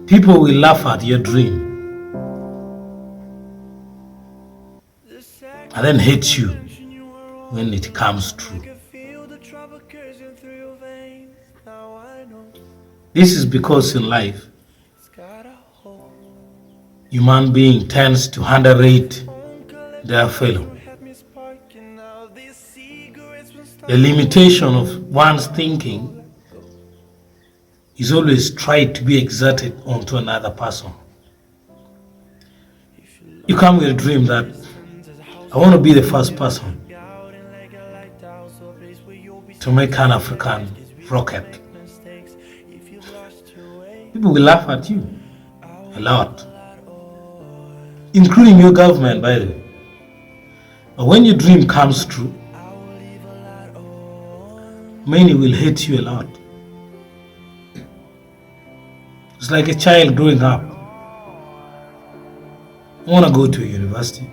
People will laugh at your dream and then hate you when it comes true. This is because in life, human being tends to underrate their fellow. The limitation of one's thinking is always tried to be exerted onto another person. You come with a dream that I want to be the first person to make an African rocket. People will laugh at you a lot, including your government, by the way. But when your dream comes true, many will hate you a lot. It's like a child growing up. I want to go to a university.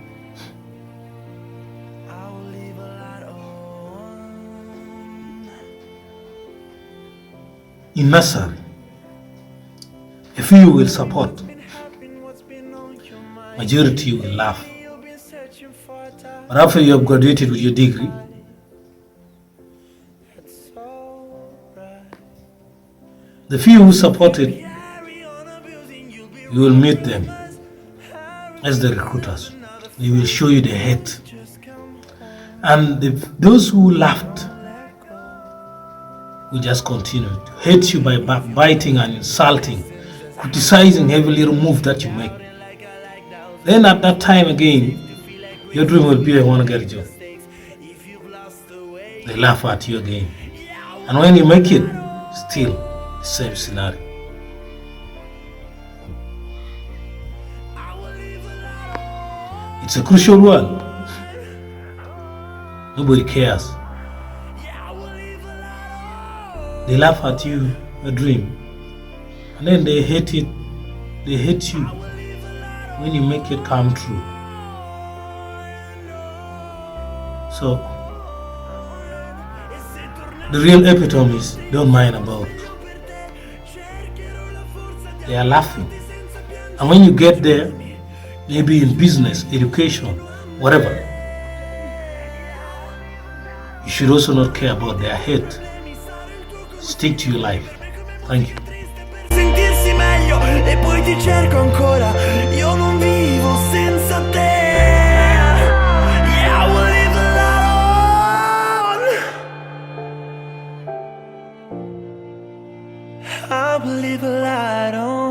In nursery, a few will support, majority will laugh. But after you have graduated with your degree, the few who supported, you will meet them as the recruiters. They will show you the hate. And those who laughed will just continue to hate you by backbiting and insulting, criticizing every little move that you make. Then at that time again, your dream will be, I want to get a job. They laugh at you again. And when you make it, still the same scenario. It's a crucial world. Nobody cares. They laugh at you, a dream, and then they hate it. They hate you when you make it come true. So the real epitome is don't mind about. They are laughing. And when you get there, maybe in business, education, whatever, you should also not care about their hate. Stick to your life. Thank you. Sentirsi meglio e poi ti cerco ancora. Io non vivo senza te. Yeah, I will live a light on. I will live a light on.